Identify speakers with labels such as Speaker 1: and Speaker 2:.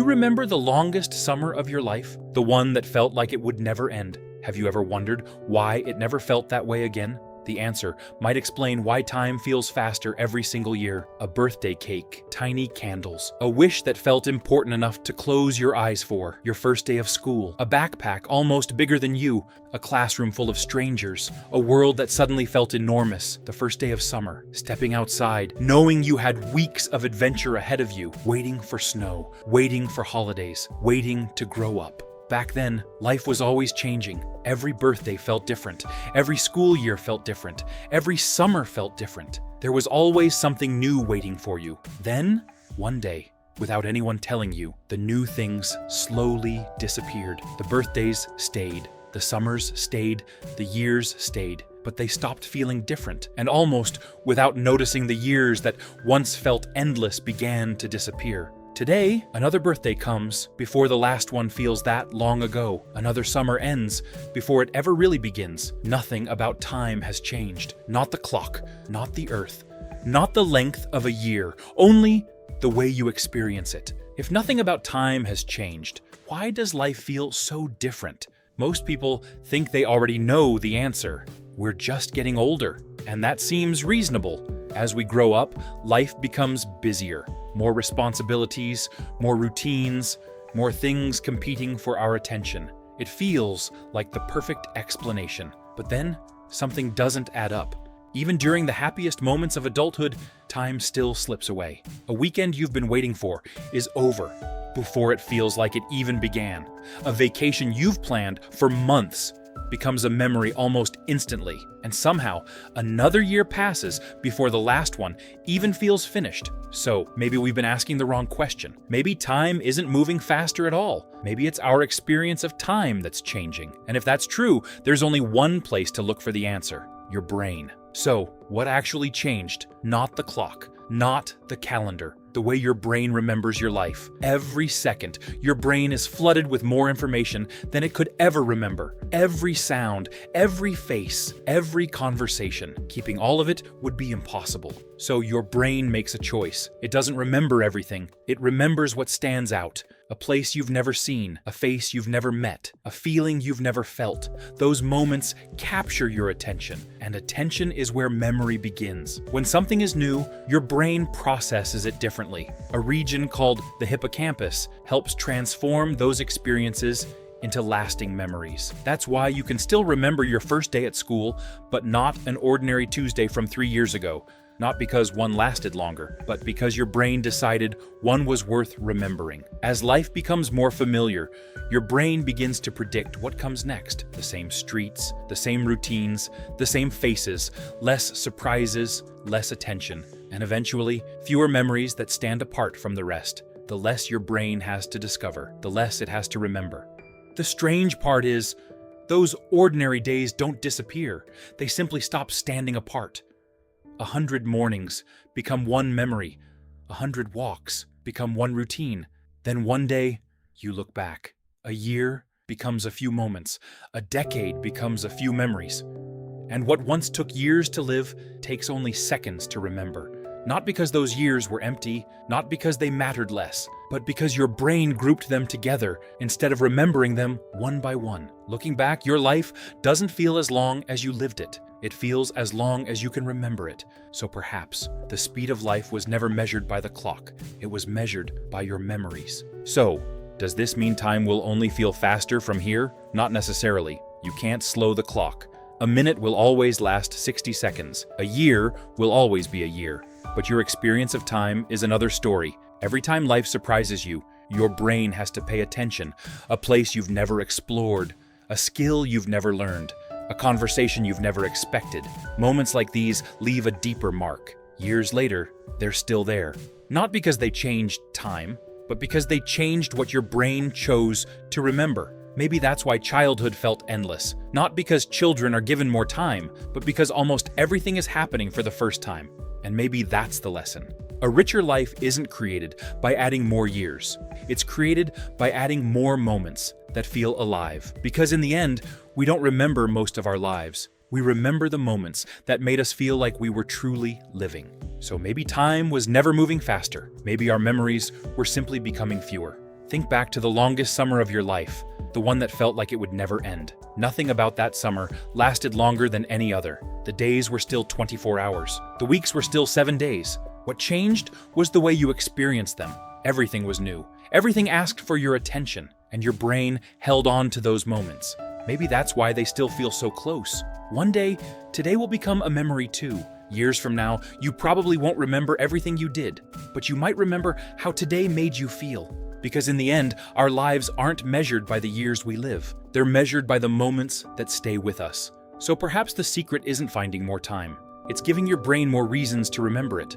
Speaker 1: you remember the longest summer of your life? The one that felt like it would never end? Have you ever wondered why it never felt that way again? The answer might explain why time feels faster every single year. A birthday cake, tiny candles, a wish that felt important enough to close your eyes for, your first day of school, a backpack almost bigger than you, a classroom full of strangers, a world that suddenly felt enormous, the first day of summer, stepping outside, knowing you had weeks of adventure ahead of you, waiting for snow, waiting for holidays, waiting to grow up. Back then, life was always changing. Every birthday felt different. Every school year felt different. Every summer felt different. There was always something new waiting for you. Then, one day, without anyone telling you, the new things slowly disappeared. The birthdays stayed. The summers stayed. The years stayed. But they stopped feeling different. And almost without noticing, the years that once felt endless began to disappear. Today, another birthday comes before the last one feels that long ago. Another summer ends before it ever really begins. Nothing about time has changed. Not the clock, not the earth, not the length of a year, only the way you experience it. If nothing about time has changed, why does life feel so different? Most people think they already know the answer. We're just getting older, and that seems reasonable. As we grow up, life becomes busier. More responsibilities, more routines, more things competing for our attention. It feels like the perfect explanation. But then, something doesn't add up. Even during the happiest moments of adulthood, time still slips away. A weekend you've been waiting for is over before it feels like it even began. A vacation you've planned for months becomes a memory almost instantly. And somehow, another year passes before the last one even feels finished. So maybe we've been asking the wrong question. Maybe time isn't moving faster at all. Maybe it's our experience of time that's changing. And if that's true, there's only one place to look for the answer: your brain. So, what actually changed? Not the clock, not the calendar. The way your brain remembers your life. Every second, your brain is flooded with more information than it could ever remember. Every sound, every face, every conversation. Keeping all of it would be impossible. So your brain makes a choice. It doesn't remember everything. It remembers what stands out. A place you've never seen, a face you've never met, a feeling you've never felt. Those moments capture your attention, and attention is where memory begins. When something is new, your brain processes it differently. A region called the hippocampus helps transform those experiences into lasting memories. That's why you can still remember your first day at school, but not an ordinary Tuesday from 3 years ago. Not because one lasted longer, but because your brain decided one was worth remembering. As life becomes more familiar, your brain begins to predict what comes next. The same streets, the same routines, the same faces, less surprises, less attention, and eventually, fewer memories that stand apart from the rest. The less your brain has to discover, the less it has to remember. The strange part is, those ordinary days don't disappear. They simply stop standing apart. 100 mornings become one memory. 100 walks become one routine. Then one day, you look back. A year becomes a few moments. A decade becomes a few memories. And what once took years to live takes only seconds to remember. Not because those years were empty, not because they mattered less, but because your brain grouped them together instead of remembering them one by one. Looking back, your life doesn't feel as long as you lived it. It feels as long as you can remember it. So perhaps the speed of life was never measured by the clock. It was measured by your memories. So, does this mean time will only feel faster from here? Not necessarily. You can't slow the clock. A minute will always last 60 seconds. A year will always be a year. But your experience of time is another story. Every time life surprises you, your brain has to pay attention. A place you've never explored, a skill you've never learned, a conversation you've never expected. Moments like these leave a deeper mark. Years later, they're still there. Not because they changed time, but because they changed what your brain chose to remember. Maybe that's why childhood felt endless. Not because children are given more time, but because almost everything is happening for the first time. And maybe that's the lesson. A richer life isn't created by adding more years. It's created by adding more moments that feel alive. Because in the end, we don't remember most of our lives. We remember the moments that made us feel like we were truly living. So maybe time was never moving faster. Maybe our memories were simply becoming fewer. Think back to the longest summer of your life, the one that felt like it would never end. Nothing about that summer lasted longer than any other. The days were still 24 hours. The weeks were still 7 days. What changed was the way you experienced them. Everything was new. Everything asked for your attention, and your brain held on to those moments. Maybe that's why they still feel so close. One day, today will become a memory too. Years from now, you probably won't remember everything you did, but you might remember how today made you feel. Because in the end, our lives aren't measured by the years we live. They're measured by the moments that stay with us. So perhaps the secret isn't finding more time. It's giving your brain more reasons to remember it.